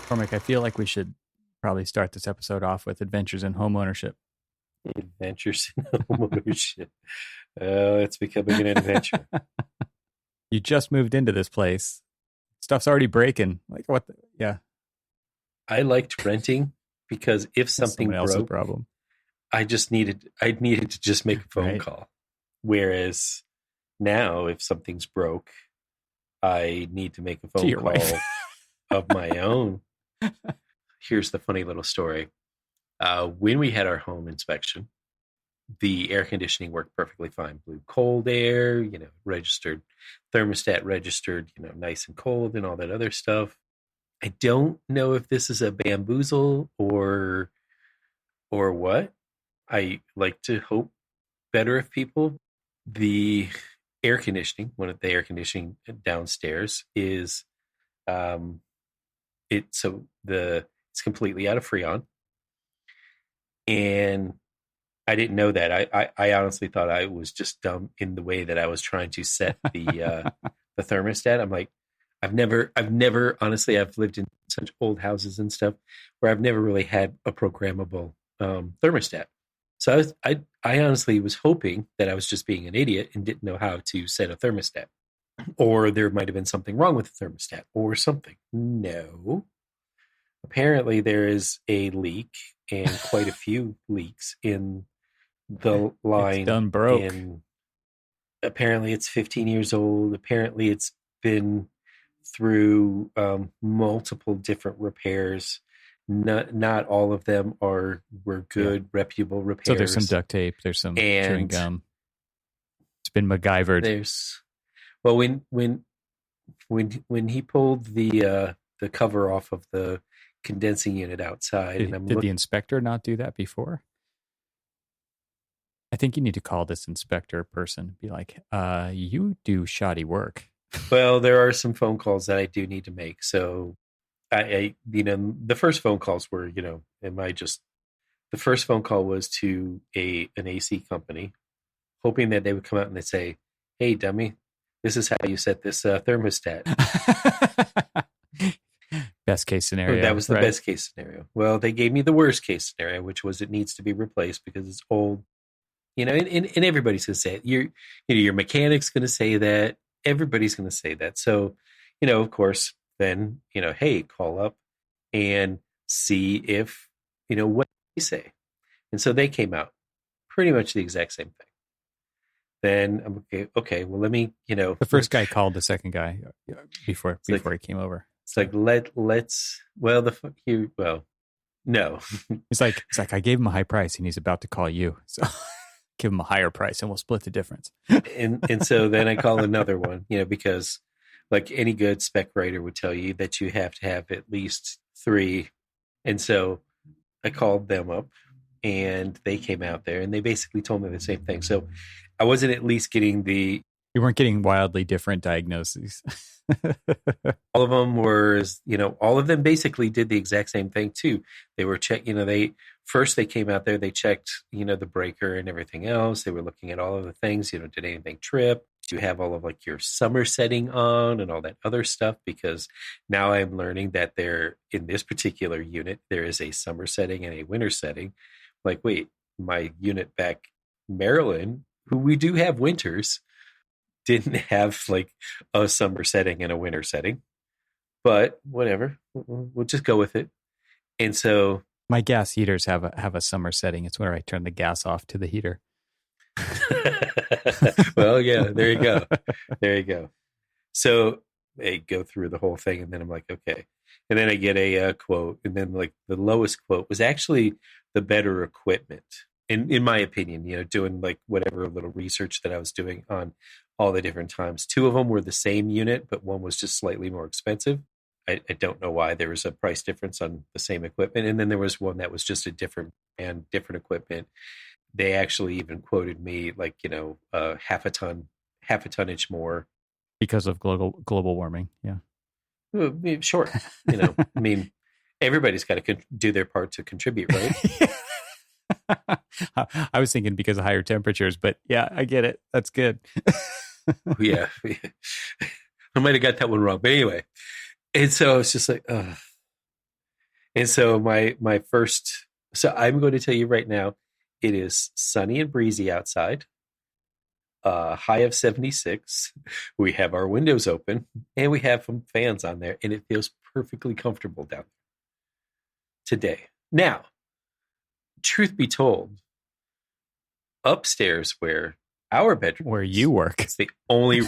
Cormac, I feel like we should probably start this episode off with adventures in home ownership. Adventures in homeownership. Oh, it's becoming an adventure. You just moved into this place. Stuff's already breaking. Like what? Yeah, I liked renting because if that's something someone else's broke, problem. I needed to just make a phone Right. call. Whereas now, if something's broke, I need to make a To phone your call wife. of my own. Here's the funny little story. When we had our home inspection, the air conditioning worked perfectly fine. Blew cold air, registered thermostat registered, nice and cold and all that other stuff. I don't know if this is a bamboozle or what. I like to hope better of people. The air conditioning, one of the air conditioning downstairs is it's completely out of Freon. And I didn't know that. I honestly thought I was just dumb in the way that I was trying to set the thermostat. I'm like, I've never honestly, I've lived in such old houses and stuff where I've never really had a programmable thermostat. So I honestly was hoping that I was just being an idiot and didn't know how to set a thermostat, or there might have been something wrong with the thermostat or something. No, apparently there is a leak and quite a few leaks in the It's line. done broke. And apparently it's 15 years old. Apparently it's been through multiple different repairs. Not all of them were good, reputable repairs. So there's some duct tape. There's some chewing And gum. It's been MacGyvered. there's well when he pulled the cover off of the condensing unit outside, and I'm Did the looking. inspector not do that before? I think you need to call this inspector person. Be like, you do shoddy work. Well, there are some phone calls that I do need to make. So the first phone calls were, the first phone call was to an AC company, hoping that they would come out and they'd say, "Hey, dummy, this is how you set this thermostat." Best case scenario. That was the right? best case scenario. Well, they gave me the worst case scenario, which was it needs to be replaced because it's old. And everybody's going to say it. Your mechanic's going to say that. Everybody's going to say that. So, of course, then, hey, call up and see if, what they say. And so they came out pretty much the exact same thing. Then I'm okay, well, let me, The first guy called the second guy before he came over. It's like, let's, well, no. It's like, I gave him a high price and he's about to call you. So give him a higher price and we'll split the difference. and so then I call another one, because like any good spec writer would tell you that you have to have at least 3. And so I called them up and they came out there and they basically told me the same thing. So I wasn't at least getting You weren't getting wildly different diagnoses. all of them were, all of them basically did the exact same thing too. They were they came out there, they checked, the breaker and everything else. They were looking at all of the things, did anything trip? Do you have all of like your summer setting on and all that other stuff? Because now I'm learning that in this particular unit, there is a summer setting and a winter setting. Like, wait, my unit back Maryland, who we do have winters, didn't have like a summer setting and a winter setting, but whatever, we'll just go with it. And so my gas heaters have a summer setting. It's where I turn the gas off to the heater. well, yeah, there you go. So I go through the whole thing and then I'm like, okay. And then I get a quote, and then like the lowest quote was actually the better equipment. In my opinion, doing like whatever little research that I was doing on all the different times. 2 of them were the same unit, but one was just slightly more expensive. I don't know why there was a price difference on the same equipment. And then there was one that was just a different equipment. They actually even quoted me like, half a tonnage more. Because of global warming. Yeah. Well, sure. I mean, everybody's got to do their part to contribute, right? I was thinking because of higher temperatures, but yeah, I get it. That's good. Yeah. I might have got that one wrong, but anyway. And so it's just like, And so my first, so I'm going to tell you right now, it is sunny and breezy outside. High of 76. We have our windows open and we have some fans on there, and it feels perfectly comfortable down there today. Now, truth be told, upstairs where our bedroom, Where you work, it's the only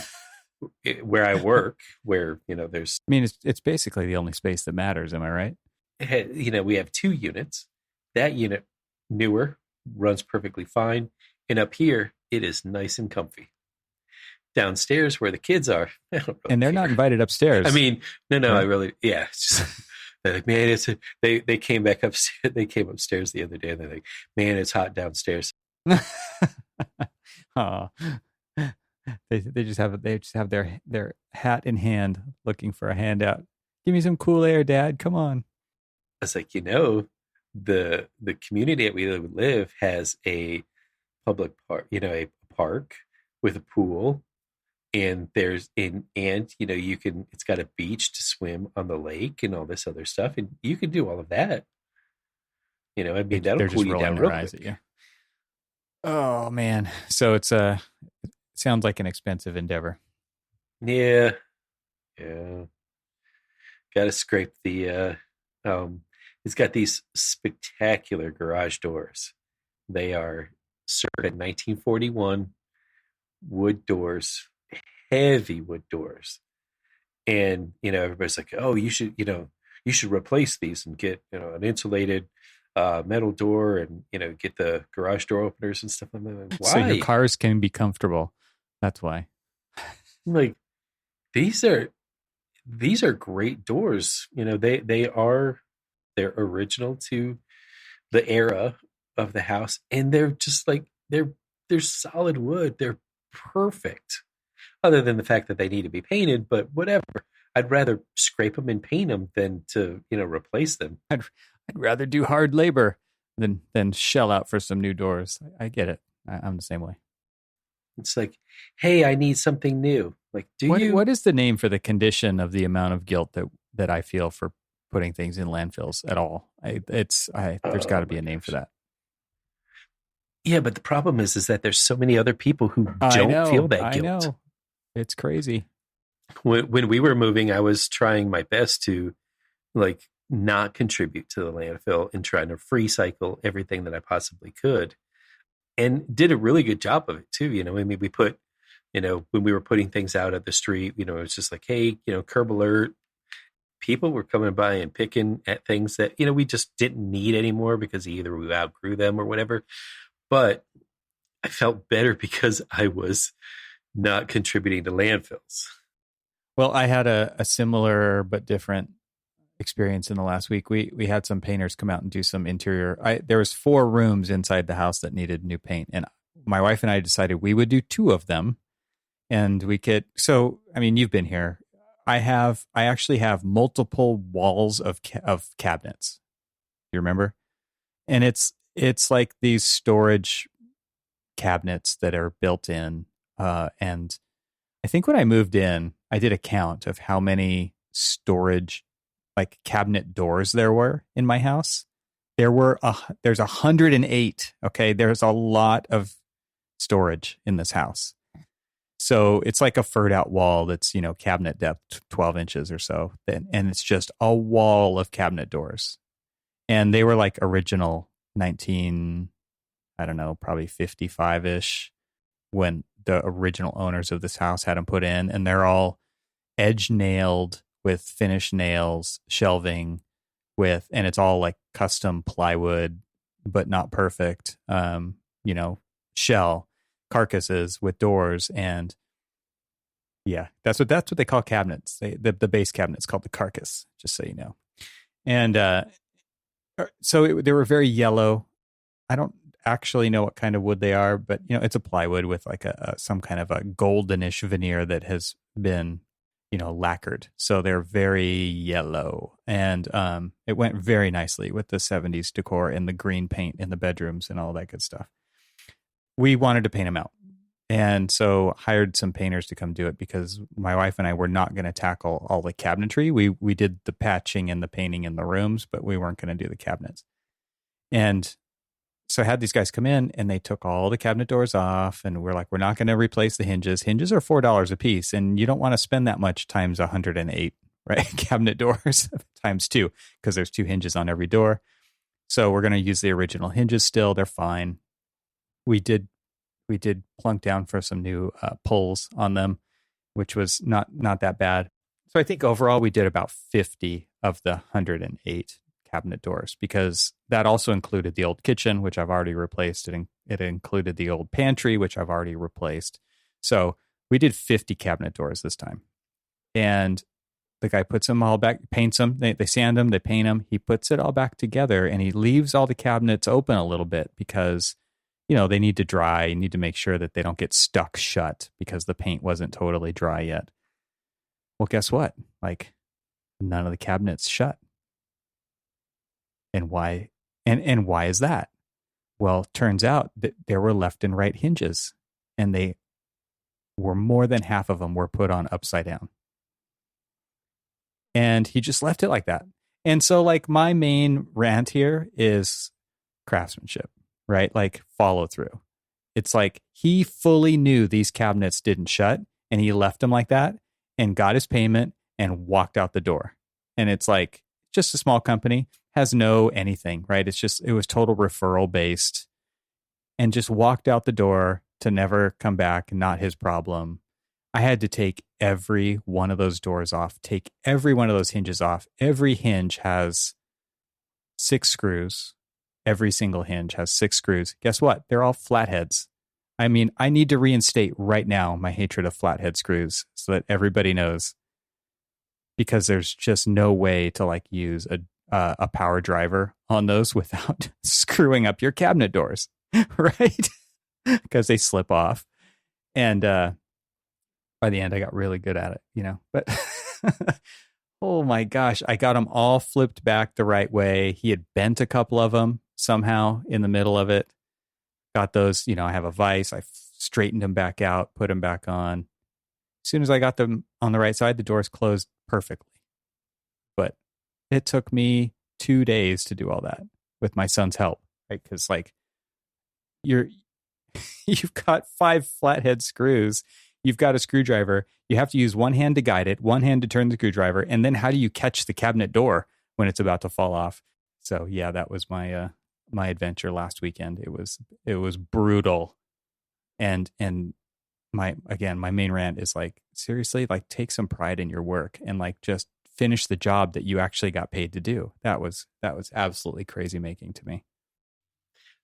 where I work, where there's. I mean, it's basically the only space that matters. Am I right? We have 2 units. That unit, newer, runs perfectly fine, and up here it is nice and comfy. Downstairs where the kids are, I don't really And they're care. not invited upstairs. I mean, no, Right. I really, yeah. It's just, they're like, man, they came back upstairs. They came upstairs the other day, and they're like, man, it's hot downstairs. Aw. They just have their hat in hand, looking for a handout. Give me some cool air, Dad. Come on. I was like, the community that we live has a public park, a park with a pool, and it's got a beach to swim on the lake and all this other stuff, and you can do all of that. I mean, that'll They're cool just you rolling down their real eyes quick. at you. Oh man, so it sounds like an expensive endeavor. Yeah. Got to scrape it's got these spectacular garage doors. They are circa 1941 wood doors, heavy wood doors. And, everybody's like, oh, you should replace these and get, an insulated metal door and, get the garage door openers and stuff like that. Why? So your cars can be comfortable. That's why. I'm like, these are great doors. They're original to the era of the house, and they're just like they're solid wood. They're perfect. Other than the fact that they need to be painted, but whatever. I'd rather scrape them and paint them than to replace them. I'd rather do hard labor than shell out for some new doors. I get it. I'm the same way. It's like, hey, I need something new. Like, what is the name for the condition of the amount of guilt that I feel for putting things in landfills at all? There's got to be a name for that. Yeah, but the problem is that there's so many other people who don't feel that guilt. I know. It's crazy. When we were moving, I was trying my best to not contribute to the landfill and trying to free cycle everything that I possibly could, and did a really good job of it too. I mean, we put, when we were putting things out at the street, it was just like, hey, curb alert. People were coming by and picking at things that, we just didn't need anymore because either we outgrew them or whatever. But I felt better because I was not contributing to landfills. Well, I had a similar but different experience in the last week. We had some painters come out and do some interior. There was 4 rooms inside the house that needed new paint, and my wife and I decided we would do 2 of them, and we could. So, I mean, you've been here. I actually have multiple walls of cabinets. You remember? And it's like these storage cabinets that are built in. And I think when I moved in, I did a count of how many storage cabinet doors there were in my house. There's 108. Okay. There's a lot of storage in this house. So it's like a furred out wall that's, cabinet depth 12 inches or so. And it's just a wall of cabinet doors. And they were like original 19, I don't know, probably 55-ish when the original owners of this house had them put in. And they're all edge nailed with finished nails, shelving and it's all like custom plywood, but not perfect, shell carcasses with doors. And yeah, that's what they call cabinets. The base cabinet's called the carcass, just so you know. And so they were very yellow. I don't actually know what kind of wood they are, but it's a plywood with like some kind of a goldenish veneer that has been lacquered. So they're very yellow, and it went very nicely with the 70s decor and the green paint in the bedrooms and all that good stuff. We wanted to paint them out, And so hired some painters to come do it because my wife and I were not going to tackle all the cabinetry. We did the patching and the painting in the rooms, but we weren't going to do the cabinets. And so I had these guys come in and they took all the cabinet doors off and we're like, we're not going to replace the hinges. Hinges are $4 a piece and you don't want to spend that much times 108, right? Cabinet doors times two because there's two hinges on every door. So we're going to use the original hinges still. They're fine. We did plunk down for some new pulls on them, which was not that bad. So I think overall we did about 50 of the 108 cabinet doors because that also included the old kitchen, which I've already replaced. It included the old pantry, which I've already replaced. So we did 50 cabinet doors this time. And the guy puts them all back, paints them, they sand them, they paint them. He puts it all back together and he leaves all the cabinets open a little bit because, you know, they need to dry. You need to make sure that they don't get stuck shut because the paint wasn't totally dry yet. Well, guess what? Like none of the cabinets shut. And why? And why is that? Well, turns out that there were left and right hinges, and they were more than half of them were put on upside down. And he just left it like that. And so, like, my main rant here is craftsmanship, right? Like follow through. It's like he fully knew these cabinets didn't shut, and he left them like that, and got his payment and walked out the door. And it's like just a small company. Has no anything, right? It was total referral based and just walked out the door to never come back. Not his problem. I had to take every one of those doors off, take every one of those hinges off. Every hinge has 6 screws. Every single hinge has 6 screws. Guess what? They're all flatheads. I mean, I need to reinstate right now my hatred of flathead screws so that everybody knows because there's just no way to like use a power driver on those without screwing up your cabinet doors, right? Because they slip off. And by the end, I got really good at it, you know. But oh my gosh, I got them all flipped back the right way. He had bent a couple of them somehow in the middle of it. Got those, you know, I have a vise. I straightened them back out, put them back on. As soon as I got them on the right side, the doors closed perfectly. But it took me 2 days to do all that with my son's help, right? Because like you've got 5 flathead screws, you've got a screwdriver, you have to use one hand to guide it, one hand to turn the screwdriver, and then how do you catch the cabinet door when it's about to fall off? So yeah, that was my my adventure last weekend. It was brutal, and my main rant is like seriously, like take some pride in your work and like just finish the job that you actually got paid to do. That was absolutely crazy making to me.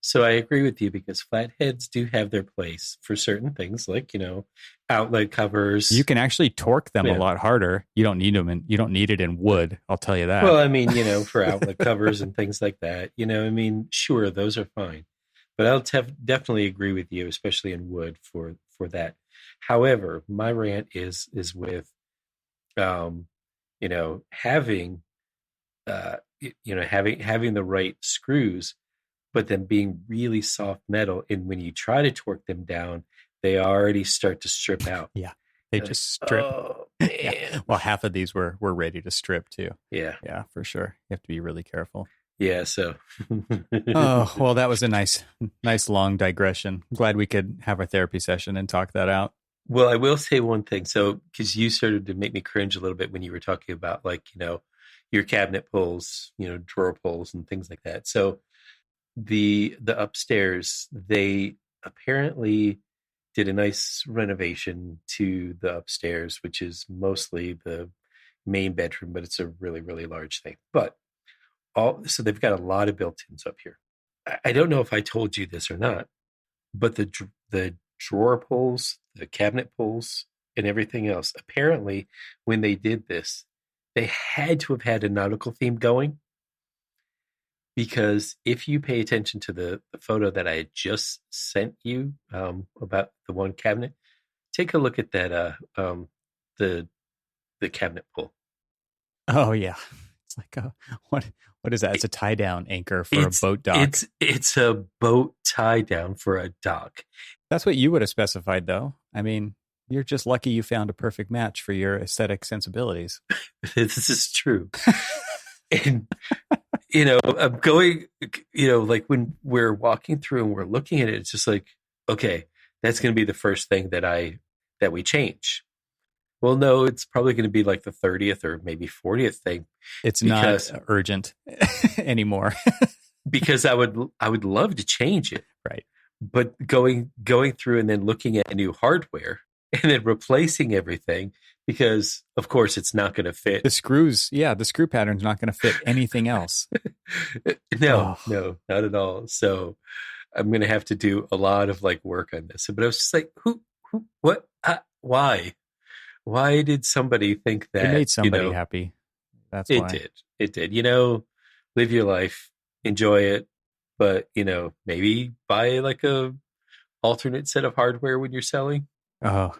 So I agree with you because flatheads do have their place for certain things, like, you know, outlet covers. You can actually torque them a lot harder. You don't need them, and you don't need it in wood. I'll tell you that. Well, I mean, you know, for outlet covers and things like that, you know, I mean, sure, those are fine, but I'll definitely agree with you, especially in wood for that. However, my rant is with, you know, having the right screws, but then being really soft metal. And when you try to torque them down, they already start to strip out. Yeah. They just strip. Oh, man. Yeah. Well, half of these were ready to strip too. Yeah. Yeah, for sure. You have to be really careful. Yeah. So. Oh, well, that was a nice long digression. Glad we could have a therapy session and talk that out. Well, I will say one thing. So, because you started to make me cringe a little bit when you were talking about, like, you know, your cabinet pulls, you know, drawer pulls and things like that. So the upstairs, they apparently did a nice renovation to the upstairs, which is mostly the main bedroom, but it's a really, really large thing. But so they've got a lot of built-ins up here. I don't know if I told you this or not, but the drawer pulls, the cabinet pulls, and everything else, apparently when they did this, they had to have had a nautical theme going, because if you pay attention to the photo that I had just sent you about the one cabinet, take a look at that the cabinet pull. Oh yeah, it's like what is that? It's a tie down anchor for a boat dock. It's a boat tie down for a dock, That's what you would have specified, though. I mean, you're just lucky you found a perfect match for your aesthetic sensibilities. This is true. And, I'm going, like when we're walking through and we're looking at it, it's just like, okay, that's going to be the first thing that we change. Well, no, it's probably going to be like the 30th or maybe 40th thing. It's not urgent anymore. Because I would love to change it. Right. But going through and then looking at new hardware and then replacing everything, because of course it's not going to fit. The screws, the screw pattern's not going to fit anything else. No, not at all. So I'm going to have to do a lot of like work on this. But I was just like, who, what, why? Why did somebody think that? It made somebody happy. That's why. It did. Live your life, enjoy it, but maybe buy like a alternate set of hardware when you're selling. Oh,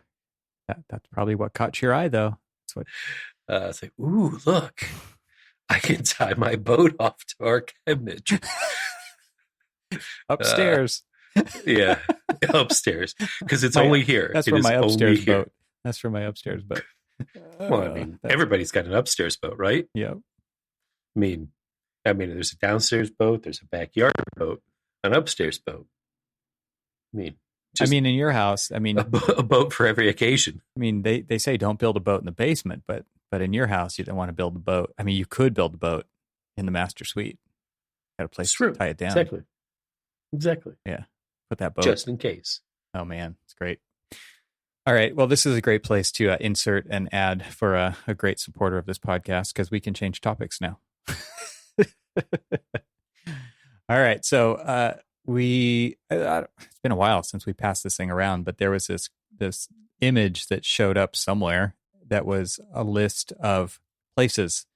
that's probably what caught your eye, though. That's what. It's like, ooh, look, I can tie my boat off to our cabinet upstairs. Yeah, upstairs, because it's only here. That's for my upstairs boat. That's for my upstairs boat. Well, I mean, everybody's got an upstairs boat, right? Yeah. I mean, there's a downstairs boat, there's a backyard boat, an upstairs boat. In your house, a boat for every occasion. I mean, they say don't build a boat in the basement, but in your house, you don't want to build a boat. I mean, you could build a boat in the master suite. Got a place to tie it down. Exactly. Yeah. Put that boat. Just in case. Oh, man. It's great. All right. Well, this is a great place to insert an ad for a great supporter of this podcast, because we can change topics now. All right. So it's been a while since we passed this thing around, but there was this image that showed up somewhere that was a list of places,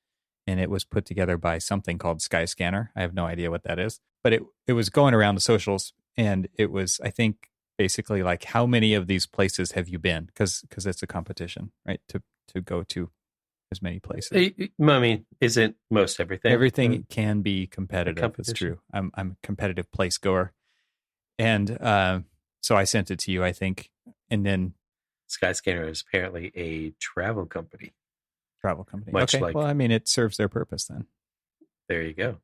and it was put together by something called Skyscanner. I have no idea what that is, but it was going around the socials, and it was, I think, basically like, how many of these places have you been? Because it's a competition, right? To go to as many places. I mean, isn't most everything? Everything can be competitive. It's true. I'm a competitive place goer. And so I sent it to you, I think. And then Skyscanner is apparently a travel company. Okay. Well, I mean, it serves their purpose then. There you go.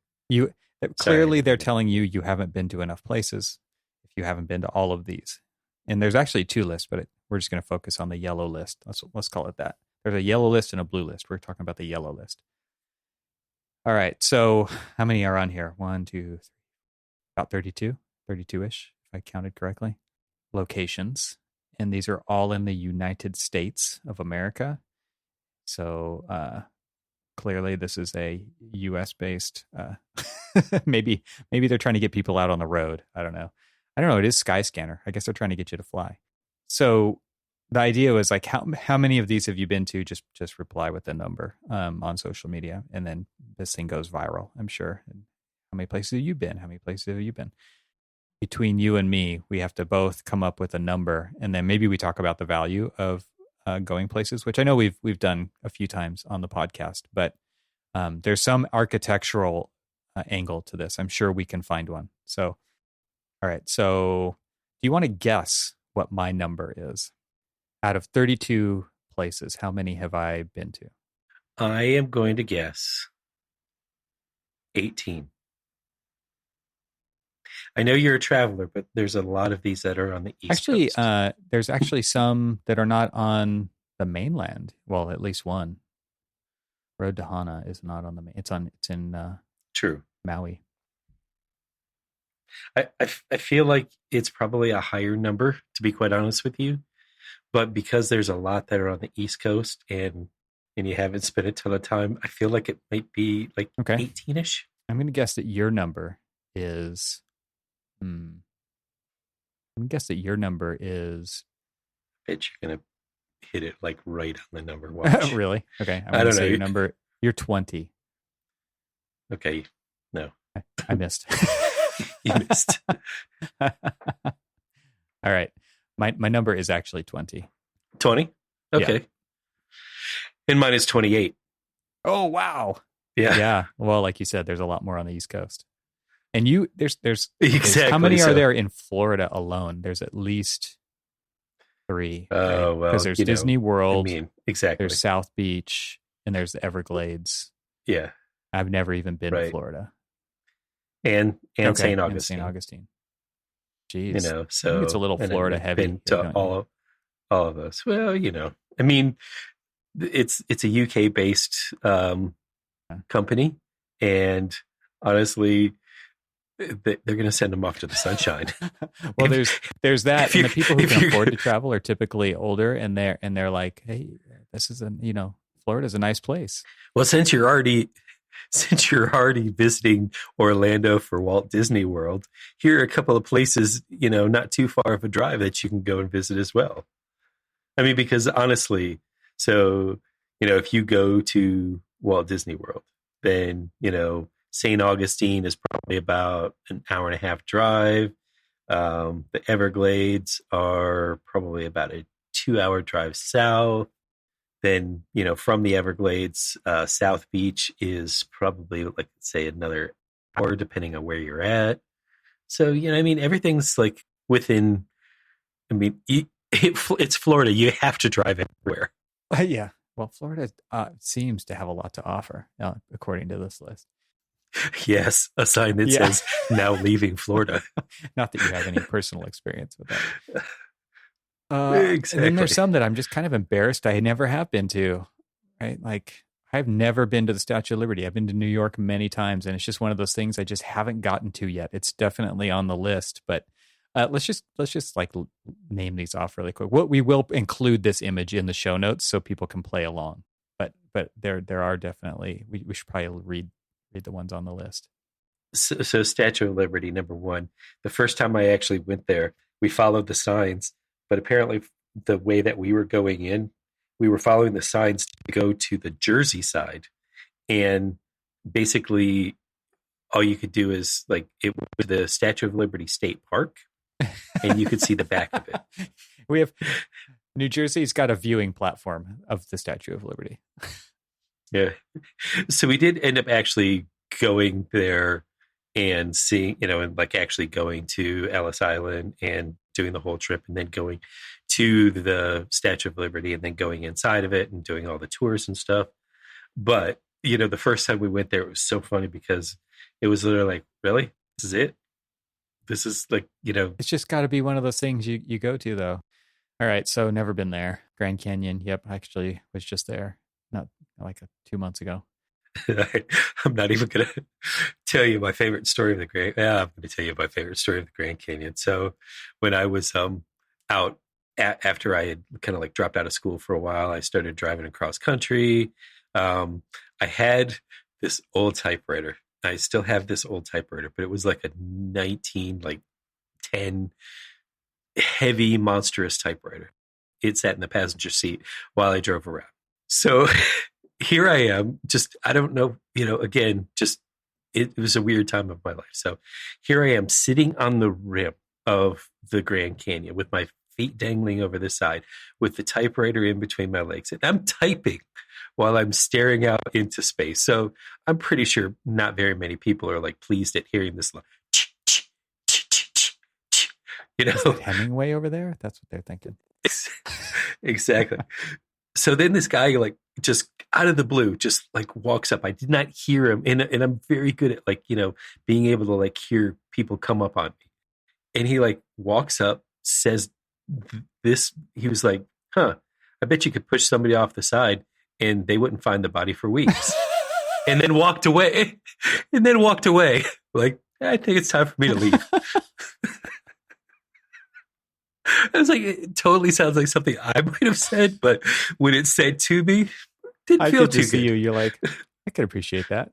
Clearly they're telling you haven't been to enough places if you haven't been to all of these. And there's actually two lists, but we're just going to focus on the yellow list. Let's call it that. There's a yellow list and a blue list. We're talking about the yellow list. All right. So how many are on here? 1, 2, 3, about 32-ish, if I counted correctly. Locations. And these are all in the United States of America. So clearly this is a U.S.-based, maybe they're trying to get people out on the road. I don't know. It is Skyscanner. I guess they're trying to get you to fly. So the idea was like, how many of these have you been to? Just reply with the number on social media, and then this thing goes viral, I'm sure. And how many places have you been? How many places have you been? Between you and me, we have to both come up with a number, and then maybe we talk about the value of going places, which I know we've done a few times on the podcast. But there's some architectural angle to this. I'm sure we can find one. So, all right. So, do you want to guess what my number is? Out of 32 places, how many have I been to? I am going to guess 18. I know you're a traveler, but there's a lot of these that are on the East Coast. There's actually some that are not on the mainland. Well, at least one. Road to Hana is not on the main. It's in True. Maui. I feel like it's probably a higher number, to be quite honest with you. But because there's a lot that are on the East Coast and you haven't spent a ton of time, I feel like it might be like 18-ish. I'm going to guess that your number is... I'm going to guess that your number is... I bet you're going to hit it like right on the number. Watch. Really? Okay. I'm going to say your number... You're 20. Okay. No. I missed. You missed. All right. My number is actually 20. 20? Okay. Yeah. And mine is 28. Oh, wow. Yeah. Yeah. Well, like you said, there's a lot more on the East Coast. And there's Exactly. how many are there in Florida alone? There's at least 3, right? Oh, well, Because there's Disney World, exactly. there's South Beach, and there's the Everglades. Yeah. I've never even been to Right. Florida. And Okay, St. and Augustine. St. Augustine. Jeez. So I think it's a little Florida heavy. Been to all of those. Well, I mean, it's a UK based company, and honestly, they're going to send them off to the sunshine. Well, there's that, and the people who can afford to travel are typically older, and they're like, hey, this is Florida's a nice place. Well, since you're already visiting Orlando for Walt Disney World, here are a couple of places, not too far of a drive that you can go and visit as well. I mean, because honestly, so, if you go to Walt Disney World, then, St. Augustine is probably about an hour and a half drive. The Everglades are probably about a 2-hour drive south. Then, from the Everglades, South Beach is probably, like, say, another hour, depending on where you're at. So, everything's like within, it's Florida. You have to drive everywhere. Yeah. Well, Florida seems to have a lot to offer, according to this list. Yes, a sign that says now leaving Florida. Not that you have any personal experience with that. Exactly. And then there's some that I'm just kind of embarrassed I never have been to. Right? Like, I've never been to the Statue of Liberty. I've been to New York many times, and it's just one of those things I just haven't gotten to yet. It's definitely on the list, but let's just like name these off really quick. What we will include this image in the show notes so people can play along. But there are definitely we should probably read the ones on the list. So Statue of Liberty, number 1. The first time I actually went there, we followed the signs, but apparently the way that we were going in, we were following the signs to go to the Jersey side. And basically all you could do is, like, it was the Statue of Liberty State Park, and you could see the back of it. We have New Jersey's got a viewing platform of the Statue of Liberty. Yeah. So we did end up actually going there and seeing, and like actually going to Ellis Island and doing the whole trip, and then going to the Statue of Liberty and then going inside of it and doing all the tours and stuff. But, the first time we went there, it was so funny because it was literally like, really? This is it? This is like, It's just got to be one of those things you go to, though. All right. So never been there. Grand Canyon. Yep. Actually was just there. Not like 2 months ago. I'm not even going to tell you my favorite story of the Grand. I'm going to tell you my favorite story of the Grand Canyon. So when I was out after I had kind of like dropped out of school for a while, I started driving across country. I had this old typewriter. I still have this old typewriter, but it was like a 1910 heavy, monstrous typewriter. It sat in the passenger seat while I drove around. So here I am, I don't know, again, it was a weird time of my life. So here I am sitting on the rim of the Grand Canyon with my feet dangling over the side with the typewriter in between my legs. And I'm typing while I'm staring out into space. So I'm pretty sure not very many people are like pleased at hearing this. Is it Hemingway over there? That's what they're thinking. Exactly. So then this guy, like, just out of the blue, just like walks up. I did not hear him. And I'm very good at, like, being able to like hear people come up on me. And he like walks up, says this. He was like, I bet you could push somebody off the side and they wouldn't find the body for weeks. And then walked away. Like, I think it's time for me to leave. I was like, it totally sounds like something I might have said, but when it's said to me, didn't feel too good. You're like, I could appreciate that.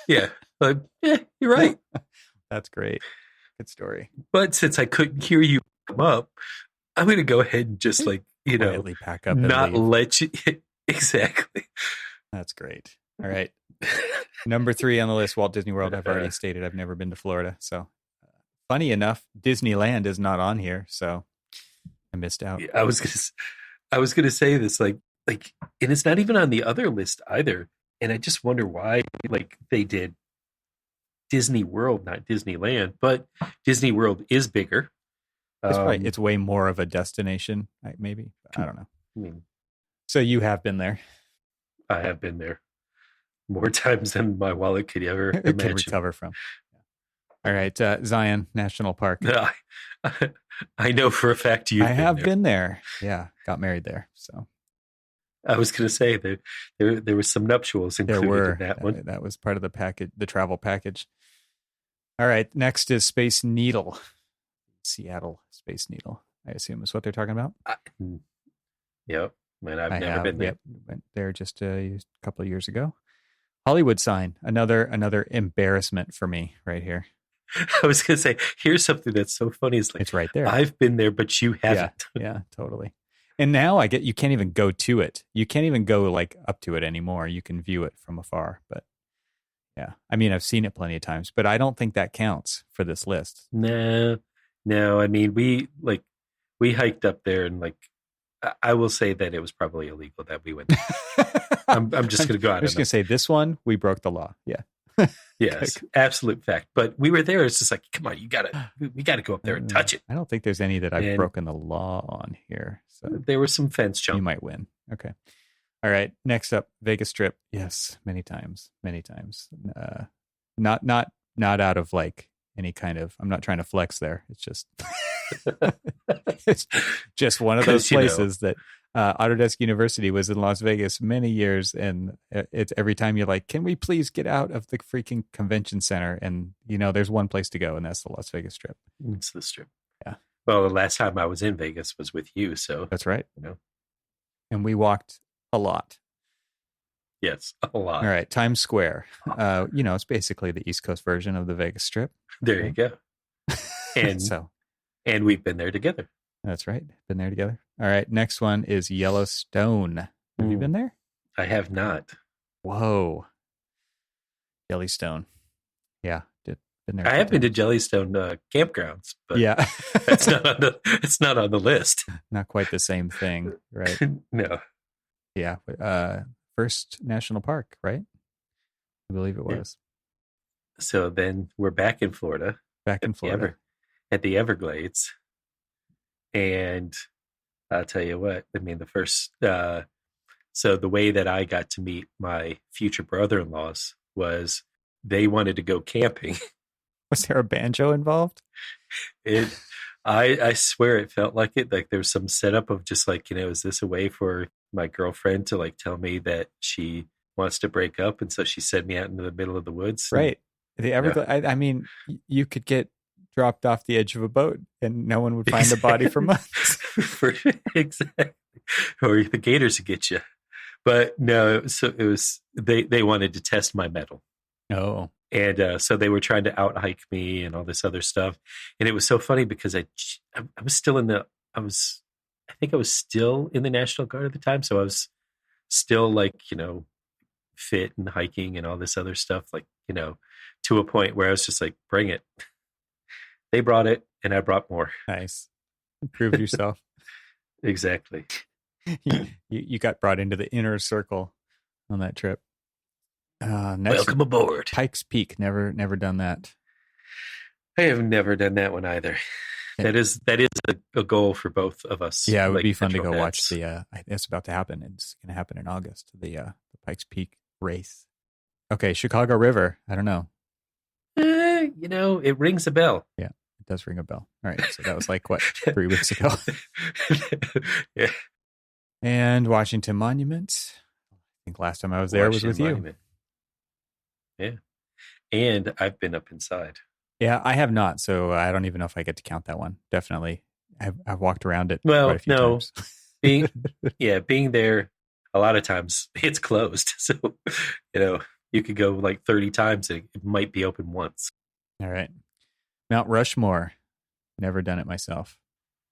Yeah. Like, yeah, you're right. That's great. Good story. But since I couldn't hear you come up, I'm going to go ahead and just like, quietly pack up not and leave. let you. Exactly. That's great. All right. Number 3 on the list, Walt Disney World. I've already stated I've never been to Florida. So funny enough, Disneyland is not on here. So I missed out. Yeah, I was going to say this, like, and it's not even on the other list either. And I just wonder why, like, they did Disney World, not Disneyland, but Disney World is bigger. It's way more of a destination, maybe. I don't know. I mean, So you have been there. I have been there more times than my wallet could ever It imagine. can recover from. All right, Zion National Park. I know for a fact I have been there. Yeah, got married there. So I was going to say that there was some nuptials included in that one. That was part of the package, the travel package. All right, next is Space Needle, Seattle Space Needle. I assume is what they're talking about. Yep, and I've never been there. Yep, went there just a couple of years ago. Hollywood sign, another embarrassment for me right here. I was going to say, here's something that's so funny. It's like, it's right there. I've been there, but you haven't. Yeah, totally. And now you can't even go to it. You can't even go like up to it anymore. You can view it from afar. But yeah, I mean, I've seen it plenty of times, but I don't think that counts for this list. No. I mean, we hiked up there, and like, I will say that it was probably illegal that we went. I'm just going to go out. I'm just going to say this one, we broke the law. Yeah. Yes, absolute fact. But we were there. It's just like, come on, we gotta go up there and touch it. I don't think there's any that I've broken the law on here. So there was some fence jump. You might win. Okay. All right. Next up, Vegas Strip. Yes, many times. Not out of like any kind of. I'm not trying to flex there. It's just it's just one of those places that. Autodesk University was in Las Vegas many years, and it's every time you're like, can we please get out of the freaking convention center? And there's one place to go, and that's the Las Vegas Strip. It's the Strip. Yeah. Well, the last time I was in Vegas was with you, so that's right. And we walked a lot. Yes, a lot. All right, Times Square. It's basically the East Coast version of the Vegas Strip. There you go. And we've been there together. That's right. Been there together. All right. Next one is Yellowstone. Have you been there? I have not. Whoa. Yellowstone. Yeah. Been there. I have been to Jellystone campgrounds, but yeah, it's not on the list. Not quite the same thing, right? No. Yeah. First national park, right? I believe it was. Yeah. So then we're back in Florida. At the Everglades. And I'll tell you what, I mean, the first, so the way that I got to meet my future brother-in-laws was they wanted to go camping. Was there a banjo involved? I swear it felt like it. Like there was some setup of just like, is this a way for my girlfriend to like tell me that she wants to break up? And so she sent me out into the middle of the woods. Right. The Everglades, I mean, you could get dropped off the edge of a boat and no one would find the body for months. Exactly. Or the gators would get you. But no, so it was, they wanted to test my mettle. Oh. And so they were trying to out hike me and all this other stuff. And it was so funny because I was still I think I was still in the National Guard at the time. So I was still like, fit and hiking and all this other stuff, like, to a point where I was just like, bring it. They brought it, and I brought more. Nice. Proved yourself. Exactly. You got brought into the inner circle on that trip. Next, welcome aboard. Pikes Peak. Never done that. I have never done that one either. That is a goal for both of us. Yeah, it would be fun to go watch the. It's about to happen. It's going to happen in August. The Pikes Peak race. Okay, Chicago River. I don't know. It rings a bell. Yeah. It does ring a bell. All right. So that was like, what, 3 weeks ago? Yeah. And Washington Monument. I think last time I was there was with Monument. You. Yeah. And I've been up inside. Yeah, I have not. So I don't even know if I get to count that one. Definitely. I've walked around it quite a few times. Being there, a lot of times it's closed. So, you could go like 30 times. It might be open once. All right. Mount Rushmore. Never done it myself.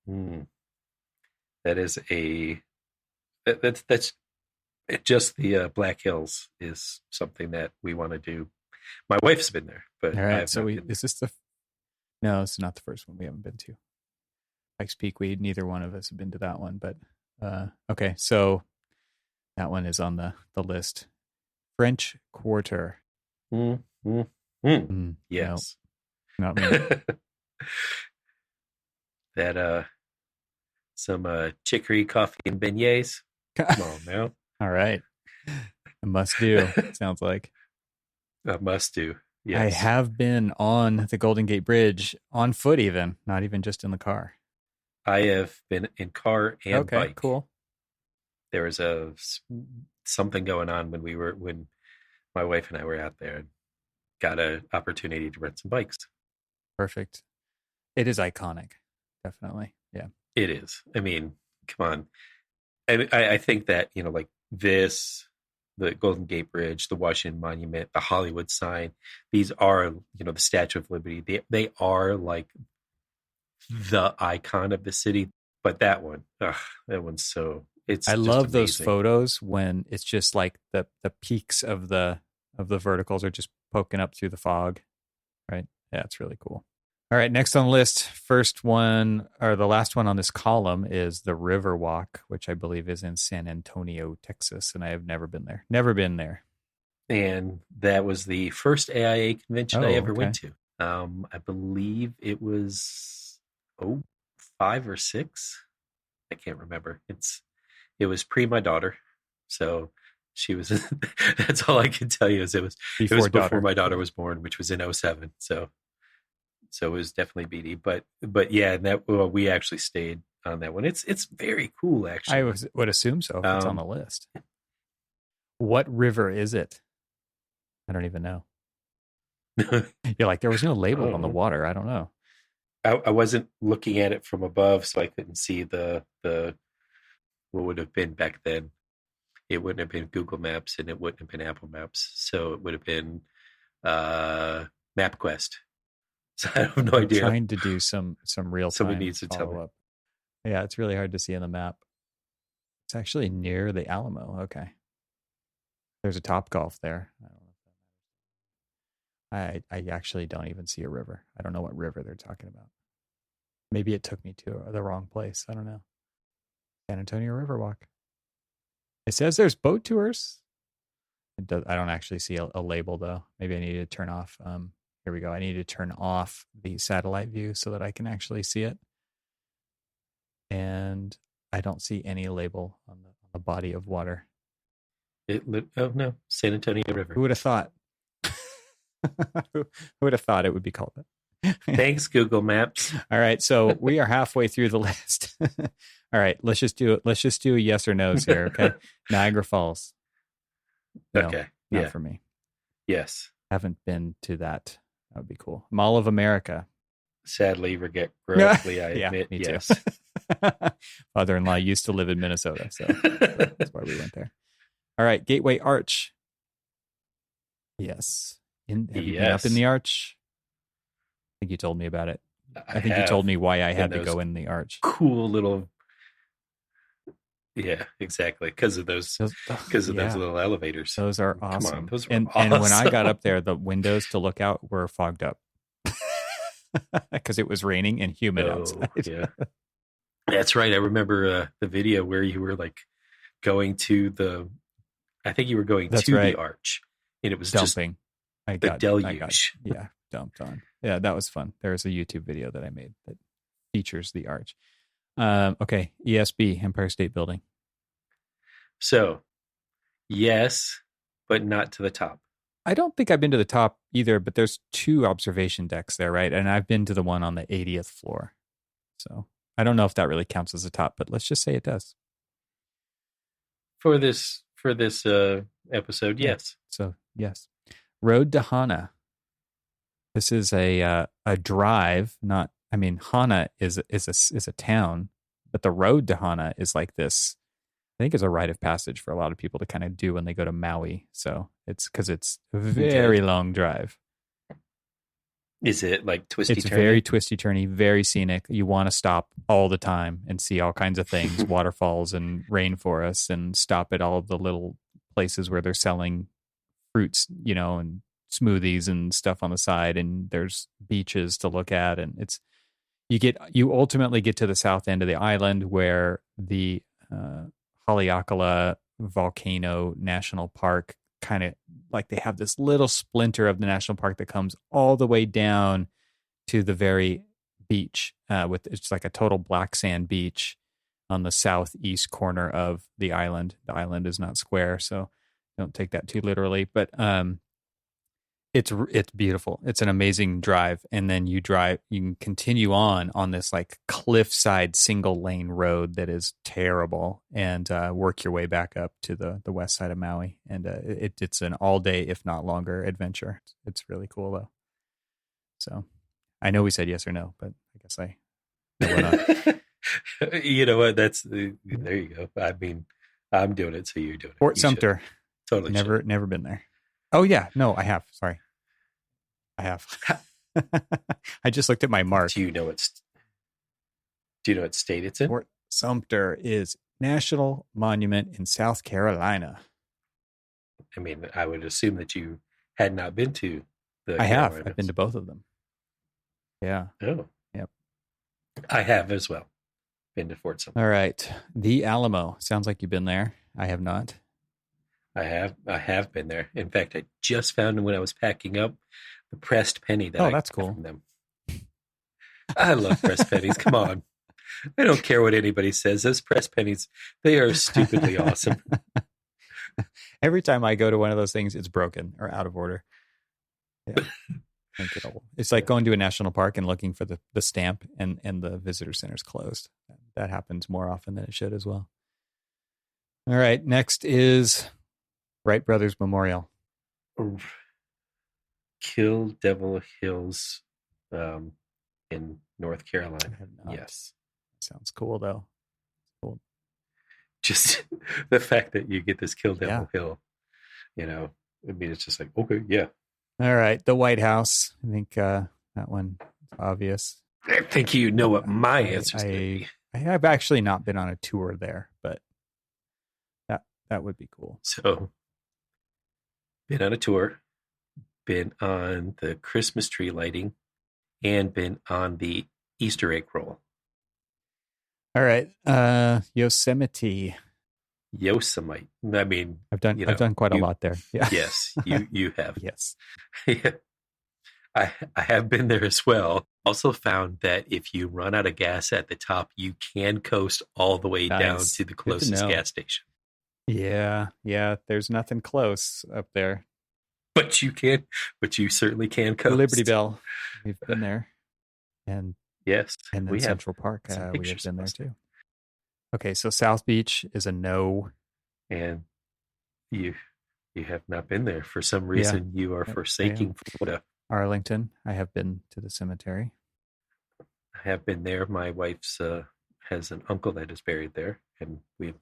That is that's just the Black Hills is something that we want to do. My wife's been there, but all right. So is this no, it's not the first one we haven't been to. Pikes Peak. Neither one of us have been to that one, but okay. So that one is on the list. French Quarter. Mm-hmm. Yes. Not me. That some chicory coffee and beignets. Come on now. All right. A must do, sounds like. A must do. I Yes. have been on the Golden Gate Bridge on foot, even, not even just in the car. I have been in car and Okay, bike. cool. There was something going on when my wife and I were out there and got an opportunity to rent some bikes. Perfect. It is iconic. Definitely. Yeah. It is. I mean, come on. I think that, like this, the Golden Gate Bridge, the Washington Monument, the Hollywood sign, these are, the Statue of Liberty. They are like the icon of the city. But that one, that one's it's I just love those amazing. photos when it's just like the peaks of the verticals are just poking up through the fog. Right? Yeah, it's really cool. All right, next on the list, first one or the last one on this column is the Riverwalk, which I believe is in San Antonio, Texas, and I have never been there. Never been there. And that was the first AIA convention I ever okay. went to. I believe it was 05 or 6. I can't remember. It was pre my daughter, so she was. That's all I can tell you is it was before my daughter was born, which was in 07. So it was definitely BD. But yeah, we actually stayed on that one. It's very cool, actually. I would assume so if it's on the list. What river is it? I don't even know. You're like, there was no label on the water. I don't know. I wasn't looking at it from above, so I couldn't see the what would have been back then. It wouldn't have been Google Maps and it wouldn't have been Apple Maps. So it would have been MapQuest. So I have no idea. Trying to do some real time. Somebody needs to tell me. Up. Yeah, it's really hard to see on the map. It's actually near the Alamo. Okay. There's a Topgolf there. I don't know if that matters. I actually don't even see a river. I don't know what river they're talking about. Maybe it took me to the wrong place. I don't know. San Antonio Riverwalk. It says there's boat tours. I don't actually see a label though. Maybe I need to turn off. Here we go. I need to turn off the satellite view so that I can actually see it. And I don't see any label on the body of water. Oh no, San Antonio River. Who would have thought? Who would have thought it would be called that? Thanks, Google Maps. All right, so we are halfway through the list. All right, let's just do it. Let's just do a yes or no's here, okay? Niagara Falls. No, okay, not for me. Yes, haven't been to that. That would be cool. Mall of America. Sadly, regretfully, I admit, me yes. Too. Father-in-law used to live in Minnesota, so that's why we went there. All right, Gateway Arch. Yes. Have you been up in the Arch? I think you told me about it. I think you told me why I had to go in the Arch. Cool little. Yeah, exactly. Because of those little elevators. Those are awesome. Come on, those were awesome. And when I got up there, the windows to look out were fogged up because it was raining and humid outside. Yeah, that's right. I remember the video where you were like going to I think you were going to the Arch, and it was dumping. Just deluge. Dumped on. Yeah, that was fun. There's a YouTube video that I made that features the Arch. Okay, ESB, Empire State Building. So, yes, but not to the top. I don't think I've been to the top either, but there's 2 observation decks there, right? And I've been to the one on the 80th floor. So I don't know if that really counts as a top, but let's just say it does. For this episode, yes. So, yes. Road to Hana. This is a drive, not. I mean, Hana is a town, but the road to Hana is like this. I think it's a rite of passage for a lot of people to kind of do when they go to Maui. So it's because it's a very long drive. Is it like twisty? It's very twisty turny, very scenic. You want to stop all the time and see all kinds of things, waterfalls and rainforests, and stop at all of the little places where they're selling fruits, and smoothies and stuff on the side. And there's beaches to look at, and you ultimately get to the south end of the island where the Haleakala Volcano National Park kind of like they have this little splinter of the national park that comes all the way down to the very beach. With it's like a total black sand beach on the southeast corner of the island. The island is not square, so don't take that too literally. But it's beautiful. It's an amazing drive, and then you can continue on this like cliffside single lane road that is terrible, and work your way back up to the west side of Maui. And it's an all day, if not longer, adventure. It's really cool though. So I know we said yes or no, but I guess I went on. You know what? There you go. I mean, I'm doing it, so you're doing it. Fort Sumter. Totally. Never been there. Oh yeah, no, I have. Sorry, I have. I just looked at my mark. Do you know what state it's in? Fort Sumter is National Monument in South Carolina. I mean, I would assume that you had not been to the I have. Carolinas. I've been to both of them. Yeah. Oh. Yep. I have as well. Been to Fort Sumter. All right. The Alamo. Sounds like you've been there. I have not. I have been there. In fact, I just found when I was packing up the pressed penny that I that's got cool. from them. I love pressed pennies. Come on. I don't care what anybody says. Those pressed pennies, they are stupidly awesome. Every time I go to one of those things, it's broken or out of order. Yeah. It's like going to a national park and looking for the stamp and the visitor center's closed. That happens more often than it should as well. All right. Next is Wright Brothers Memorial. Kill Devil Hills in North Carolina. Yes. Sounds cool, though. Cool. Just the fact that you get this Kill Devil Hill, I mean, it's just like, okay, yeah. All right. The White House. I think that one is obvious. I think you know what my answer is going to be. I have actually not been on a tour there, but that would be cool. So, been on a tour, been on the Christmas tree lighting, and been on the Easter egg roll. All right. Yosemite. Yosemite. I mean, I've done quite a lot there. Yeah. Yes, you have. Yes. Yeah. I have been there as well. Also found that if you run out of gas at the top, you can coast all the way down to the closest gas station. Yeah. There's nothing close up there. But you certainly can coast. Liberty Bell. We've been there. And yes. And then Central Park. We have been there too. Okay, so South Beach is a no. And you have not been there. For some reason, you are forsaking Florida. Arlington. I have been to the cemetery. I have been there. My wife's has an uncle that is buried there, and we've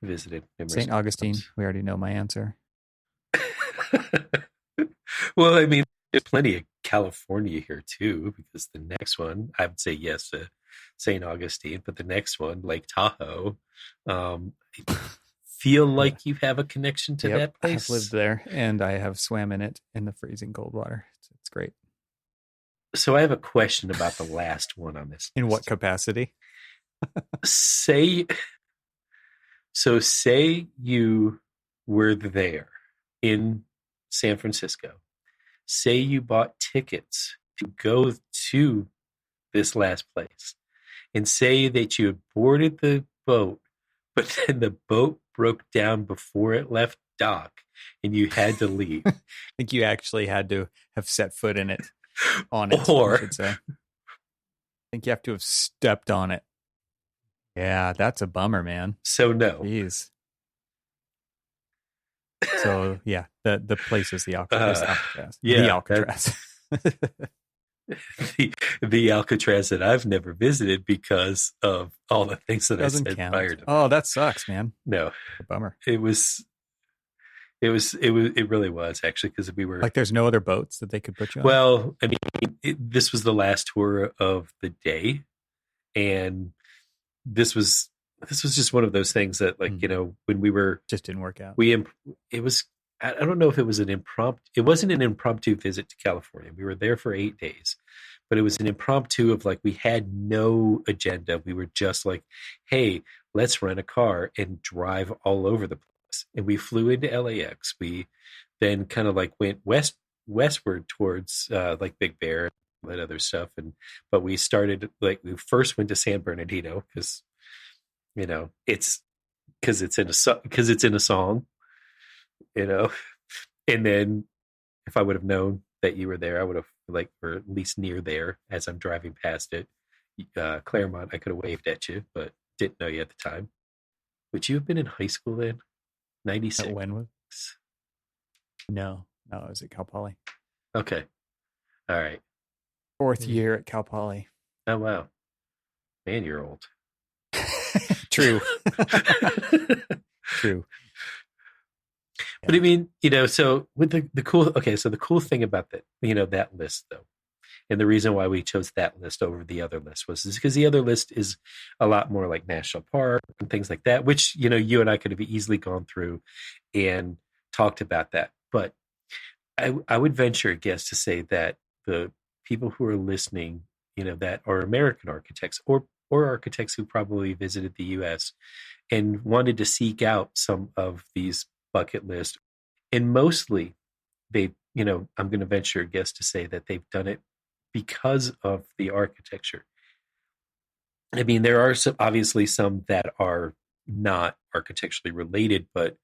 visited. St. Augustine. We already know my answer. Well, I mean, there's plenty of California here too, because the next one, I would say yes to St. Augustine, but the next one, Lake Tahoe, I feel like you have a connection to that place. I've lived there, and I have swam in it in the freezing cold water. It's great. So I have a question about the last one on this. In what capacity? Say you were there in San Francisco. Say you bought tickets to go to this last place, and say that you had boarded the boat, but then the boat broke down before it left dock, and you had to leave. I think you actually had to have set foot in it, on it, or I should say. I think you have to have stepped on it. Yeah, that's a bummer, man. So no. Jeez. So yeah, the place is the Alcatraz. Yeah, the Alcatraz. the Alcatraz that I've never visited because of all the things that Doesn't I said count. prior to. Oh, that sucks, man. No, a bummer. It really was actually, because we were like, there's no other boats that they could put you on. Well, I mean, this was the last tour of the day, and this was just one of those things that, like, when we were just didn't work out. It was, I don't know if it was it wasn't an impromptu visit to California. We were there for 8 days, but it was an impromptu of, like, we had no agenda. We were just like, hey, let's rent a car and drive all over the place. and we flew into LAX. We then kind of like went westward towards like Big Bear and that other stuff. But we started like we first went to San Bernardino because it's because it's in a song, you know. And then if I would have known that you were there, I would have like or at least near there as I'm driving past it. Claremont, I could have waved at you, but didn't know you at the time. Would you have been in high school then? 96. When was? No, I was at Cal Poly. Okay. All right. Fourth year at Cal Poly. Oh, wow. Man, you're old. True. True. Yeah. But I mean, so with the cool thing about that, that list though, and the reason why we chose that list over the other list was because the other list is a lot more like national park and things like that, which, you and I could have easily gone through and talked about that. But I would venture a guess to say that the people who are listening, that are American architects or architects who probably visited the US and wanted to seek out some of these bucket lists. And mostly they, I'm going to venture a guess to say that they've done it because of the architecture. I mean, there are obviously some that are not architecturally related, but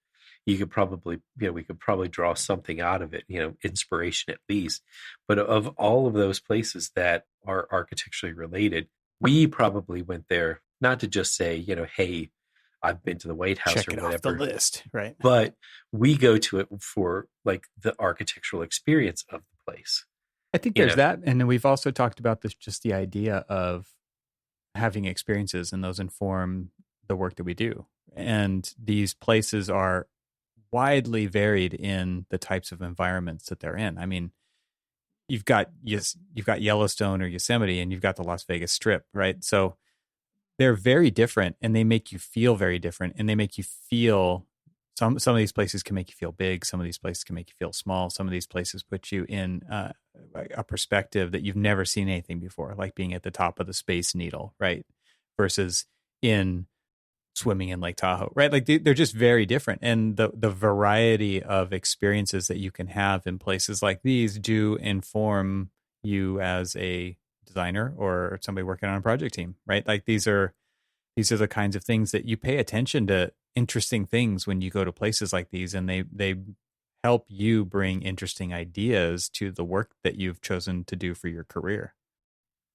you could probably, we could probably draw something out of it, inspiration at least. But of all of those places that are architecturally related, we probably went there not to just say, hey, I've been to the White House check or it whatever. Off the list, right? But we go to it for like the architectural experience of the place. I think there's that. And then we've also talked about this, just the idea of having experiences, and those inform the work that we do. And these places are widely varied in the types of environments that they're in. I mean, you've got Yellowstone or Yosemite, and you've got the Las Vegas Strip, right? So they're very different, and they make you feel very different, and they make you feel some of these places can make you feel big. Some of these places can make you feel small. Some of these places put you in a perspective that you've never seen anything before, like being at the top of the Space Needle, right? Versus in swimming in Lake Tahoe, right? Like they're just very different. And the variety of experiences that you can have in places like these do inform you as a designer or somebody working on a project team, right? Like these are the kinds of things that you pay attention to, interesting things when you go to places like these, and they help you bring interesting ideas to the work that you've chosen to do for your career.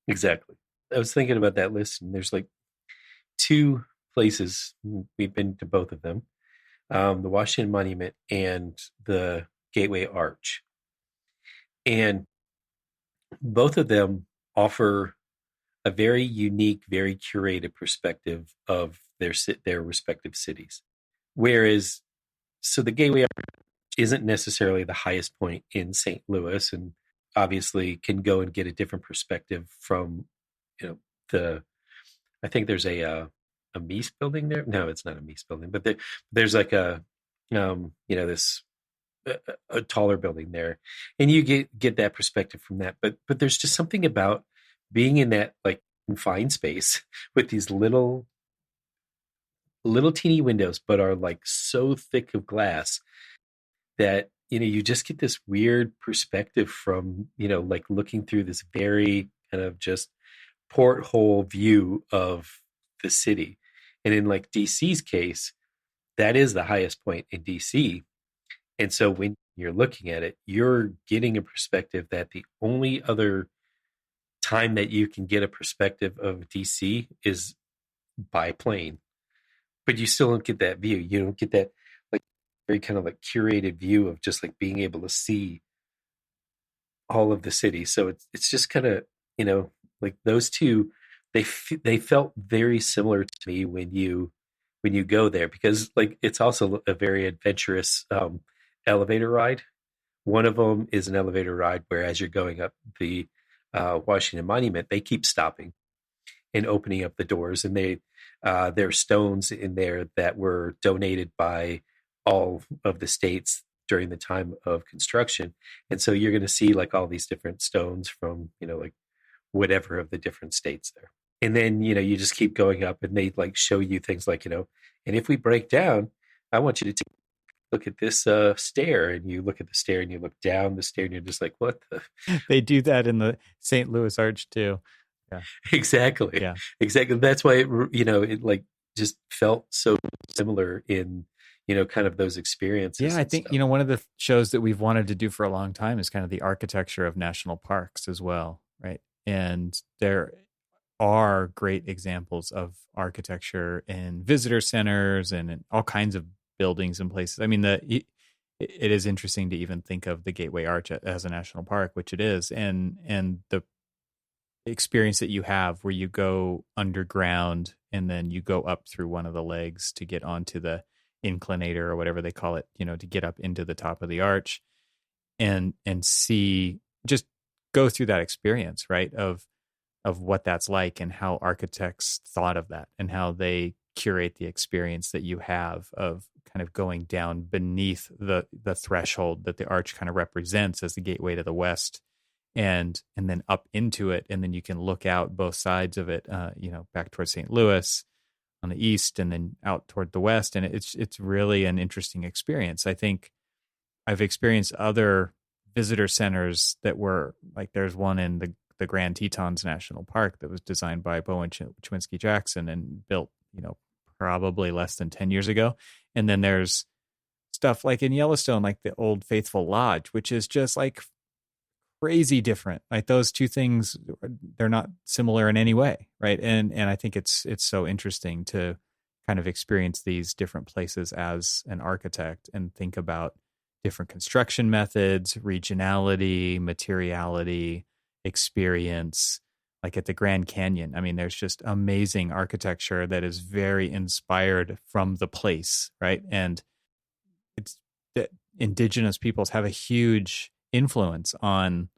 Exactly. I was thinking about that list, and there's like two places, we've been to both of them, the Washington Monument and the Gateway Arch. And both of them offer a very unique, very curated perspective of their respective cities. Whereas, so the Gateway Arch isn't necessarily the highest point in St. Louis, and obviously can go and get a different perspective from, I think there's a Mies building there. No, it's not a Mies building, but there's like this a taller building there, and you get that perspective from that. But there's just something about being in that like confined space with these little teeny windows, but are like so thick of glass that you just get this weird perspective from like looking through this very kind of just porthole view of the city. And in like DC's case, that is the highest point in DC. And so when you're looking at it, you're getting a perspective that the only other time that you can get a perspective of DC is by plane. But you still don't get that view. You don't get that like very kind of like curated view of just like being able to see all of the city. So it's just kind of, like those two, they felt very similar to me when you go there, because like it's also a very adventurous elevator ride. One of them is an elevator ride where as you're going up the Washington Monument, they keep stopping and opening up the doors, and there are stones in there that were donated by all of the states during the time of construction. And so you're going to see like all these different stones from, like whatever of the different states there. And then, you just keep going up, and they like show you things like, and if we break down, I want you to take look at this stair, and you look at the stair, and you look down the stair, and you're just like, what the They do that in the St. Louis Arch too. Yeah. exactly, Yeah. exactly. That's why it like just felt so similar in kind of those experiences Yeah, I and think, stuff. one of the shows that we've wanted to do for a long time is kind of the architecture of national parks as well, right? And there are great examples of architecture in visitor centers and in all kinds of buildings and places. I mean, it is interesting to even think of the Gateway Arch as a national park, which it is, and the experience that you have where you go underground and then you go up through one of the legs to get onto the inclinator or whatever they call it, to get up into the top of the arch and see, just go through that experience, right? Of what that's like and how architects thought of that and how they curate the experience that you have of kind of going down beneath the threshold that the arch kind of represents as the gateway to the west, and then up into it, and then you can look out both sides of it, back towards St. Louis on the east and then out toward the west, and it's really an interesting experience. I think I've experienced other visitor centers that were like, there's one in the Grand Tetons National Park that was designed by Bowen Chwinski Jackson and built, probably less than 10 years ago. And then there's stuff like in Yellowstone, like the Old Faithful Lodge, which is just like crazy different. Like those two things, they're not similar in any way, right? And I think it's so interesting to kind of experience these different places as an architect and think about different construction methods, regionality, materiality, experience. Like at the Grand Canyon, I mean, there's just amazing architecture that is very inspired from the place, right? And it's that indigenous peoples have a huge influence on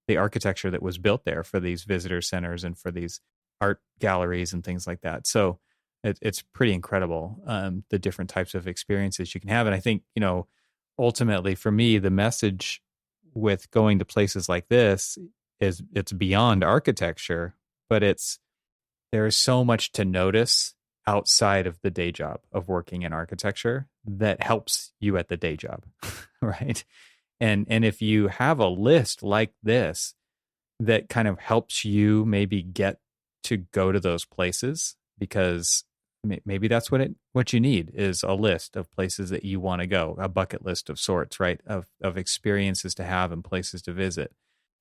the architecture that was built there for these visitor centers and for these art galleries and things like that. So it's pretty incredible, the different types of experiences you can have. And I think, ultimately for me, the message with going to places like this is it's beyond architecture, but there is so much to notice outside of the day job of working in architecture that helps you at the day job, right? And if you have a list like this that kind of helps you maybe get to go to those places, because maybe that's what you need is a list of places that you want to go, a bucket list of sorts, right? Of experiences to have and places to visit.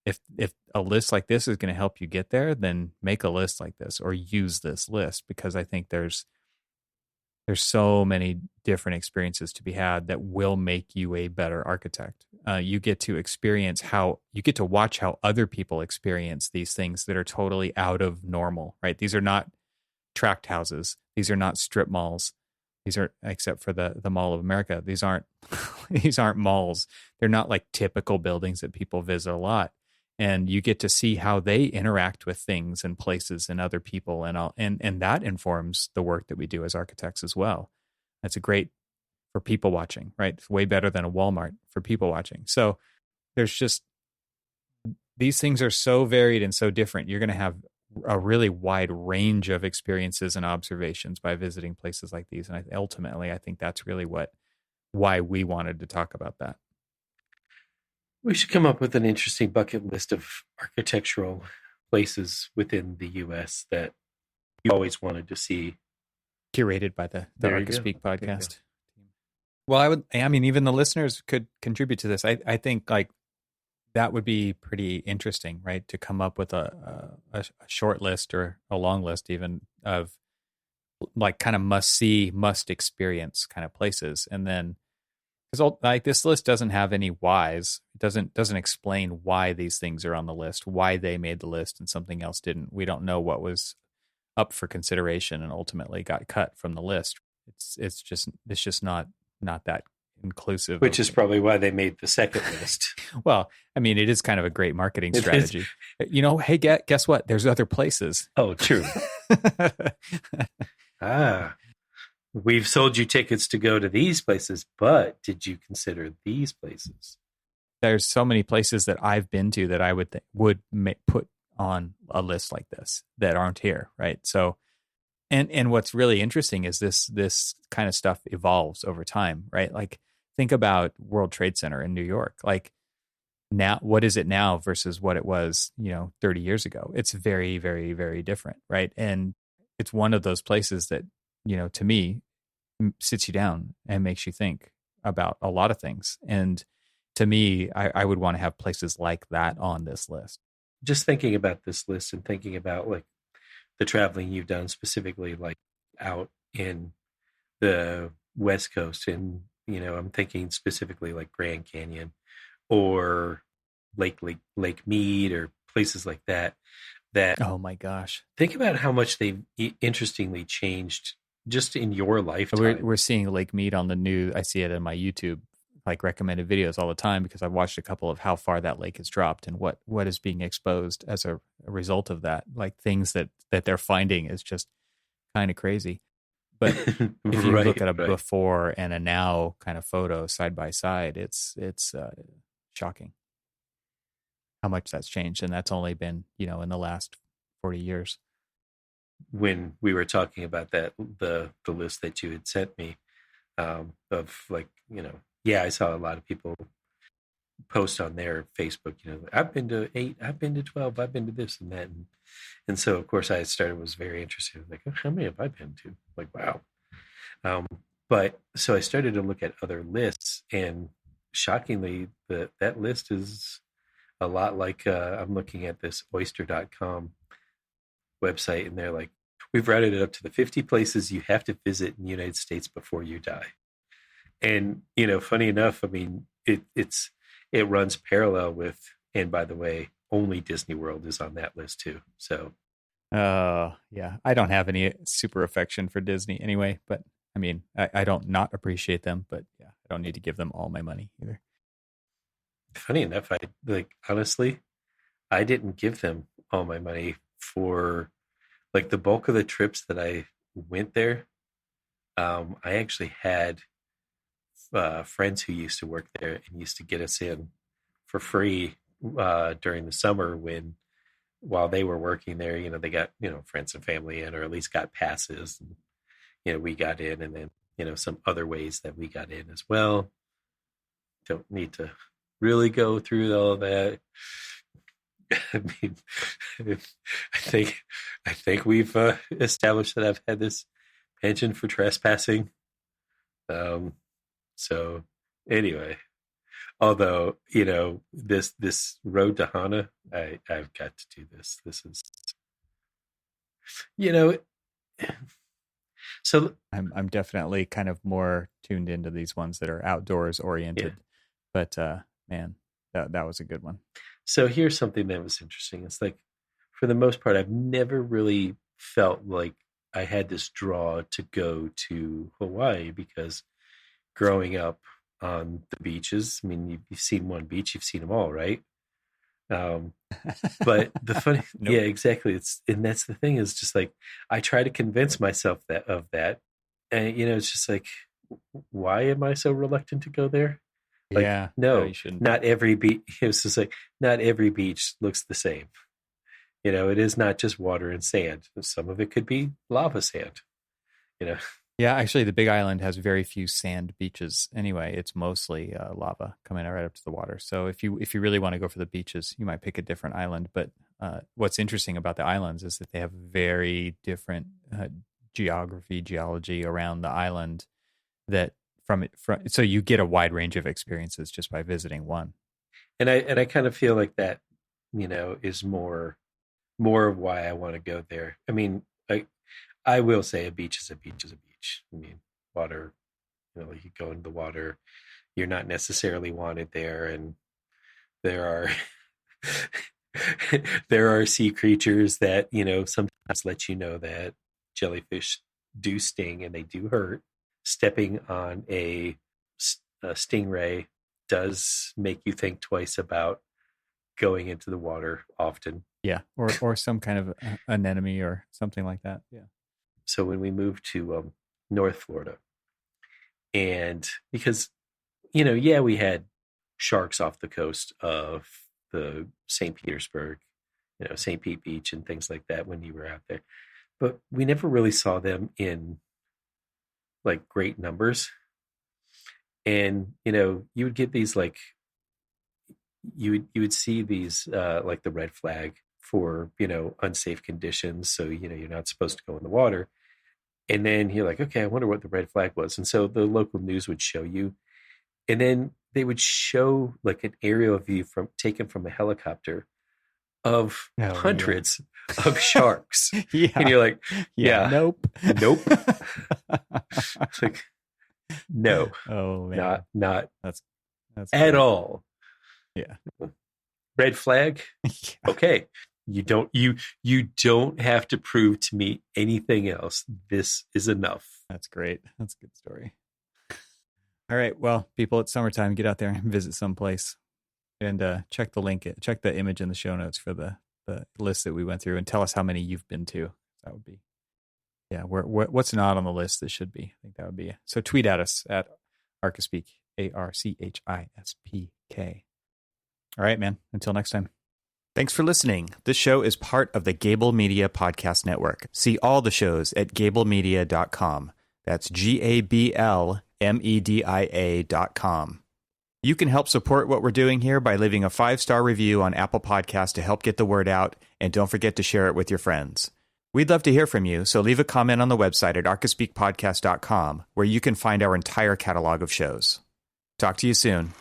If a list like this is going to help you get there, then make a list like this or use this list, because I think there's so many different experiences to be had that will make you a better architect. You get to watch how other people experience these things that are totally out of normal, right? These are not tract houses. These are not strip malls. These are, except for the Mall of America, these aren't malls. They're not like typical buildings that people visit a lot. And you get to see how they interact with things and places and other people and that informs the work that we do as architects as well. That's a great for people watching, right? It's way better than a Walmart for people watching. So there's just, these things are so varied and so different. You're going to have a really wide range of experiences and observations by visiting places like these. And ultimately, I think that's really why we wanted to talk about that. We should come up with an interesting bucket list of architectural places within the U.S. that you always wanted to see. Curated by the Archispeak go. podcast. Well, even the listeners could contribute to this. I think like that would be pretty interesting, right? To come up with a short list or a long list even of like kind of must see, must experience kind of places. And then, because like this list doesn't have any whys. It doesn't explain why these things are on the list, why they made the list and something else didn't. We don't know what was up for consideration and ultimately got cut from the list. It's just not that inclusive. Which is probably why they made the second list. Well, I mean, it is kind of a great marketing strategy. Hey, guess what? There's other places. Oh, true. We've sold you tickets to go to these places, but did you consider these places? There's so many places that I've been to that I would put on a list like this that aren't here, right? So, and what's really interesting is this kind of stuff evolves over time, right? Like think about World Trade Center in New York. Like now, what is it now versus what it was, 30 years ago? It's very, very, very different, right? And it's one of those places that, to me, sits you down and makes you think about a lot of things. And to me, I would want to have places like that on this list. Just thinking about this list and thinking about like the traveling you've done specifically, like out in the West Coast, and I'm thinking specifically like Grand Canyon or Lake Mead or places like that. That Oh my gosh! think about how much they've interestingly changed just in your lifetime. We're seeing Lake Mead on the news. I see it in my YouTube like recommended videos all the time because I've watched a couple of how far that lake has dropped and what is being exposed as a result of that. Like things that they're finding is just kind of crazy. But if you look at a before and a now kind of photo side by side, it's shocking how much that's changed, and that's only been in the last 40 years. When we were talking about that, the list that you had sent me, of like I saw a lot of people post on their Facebook, I've been to 8, I've been to 12, I've been to this and that, and so of course I was very interested, like, oh, how many have I been to? Like, wow. But so I started to look at other lists, and shockingly, that list is a lot like I'm looking at this oyster.com website, and they're like, we've routed it up to the 50 places you have to visit in the United States before you die. And funny enough, I mean, it runs parallel with, and by the way, only Disney World is on that list too. So yeah, I don't have any super affection for Disney anyway, but I mean, I don't not appreciate them, but yeah, I don't need to give them all my money either. Funny enough, honestly, I didn't give them all my money for like the bulk of the trips that I went there. I actually had friends who used to work there and used to get us in for free during the summer while they were working there. They got friends and family in, or at least got passes, and we got in, and then some other ways that we got in as well. Don't need to really go through all of that. I mean, I think we've established that I've had this penchant for trespassing. So anyway, although this road to Hana, I've got to do this. This is so I'm definitely kind of more tuned into these ones that are outdoors oriented, but man, that was a good one. So here's something that was interesting. It's like, for the most part, I've never really felt like I had this draw to go to Hawaii, because growing up on the beaches, I mean, you've seen one beach, you've seen them all, right? But the funny, Nope. Yeah, exactly. And that's the thing, is just like, I try to convince myself of that. And, it's just like, why am I so reluctant to go there? Like, yeah, no, you shouldn't. not every beach. It's just like, not every beach looks the same. It is not just water and sand. Some of it could be lava sand. Yeah, actually, the Big Island has very few sand beaches. Anyway, it's mostly lava coming right up to the water. So if you really want to go for the beaches, you might pick a different island. But what's interesting about the islands is that they have very different geology around the island. That so you get a wide range of experiences just by visiting one. And I kind of feel like that, is more of why I want to go there. I mean, I will say a beach is a beach is a beach. I mean, water, you go into the water, you're not necessarily wanted there, and there are there are sea creatures that sometimes let you know that jellyfish do sting and they do hurt. Stepping on a stingray does make you think twice about going into the water often. Yeah, or some kind of anemone or something like that. Yeah. So when we moved to North Florida, and because we had sharks off the coast of the St. Petersburg, St. Pete Beach and things like that when you were out there, but we never really saw them in like great numbers. And, you would get these like, you would see these like the red flag for, unsafe conditions. So, you're not supposed to go in the water. And then you're like, okay, I wonder what the red flag was. And so the local news would show you. And then they would show like an aerial view taken from a helicopter of hundreds of sharks. Yeah. And you're like, yeah. Nope. It's like, no. Oh man. Not that's at all. Yeah. Red flag. Yeah. Okay. You don't have to prove to me anything else. This is enough. That's great. That's a good story. All right. Well, people, it's summertime. Get out there and visit someplace and check the image in the show notes for the list that we went through and tell us how many you've been to. That would be, yeah. What's not on the list that should be? I think that would be. So tweet at us at Archispeak, ARCHISPK. All right, man. Until next time. Thanks for listening. This show is part of the Gable Media Podcast Network. See all the shows at gablemedia.com. That's GABLMEDIA.com. You can help support what we're doing here by leaving a 5-star review on Apple Podcasts to help get the word out, and don't forget to share it with your friends. We'd love to hear from you, so leave a comment on the website at archispeakpodcast.com, where you can find our entire catalog of shows. Talk to you soon.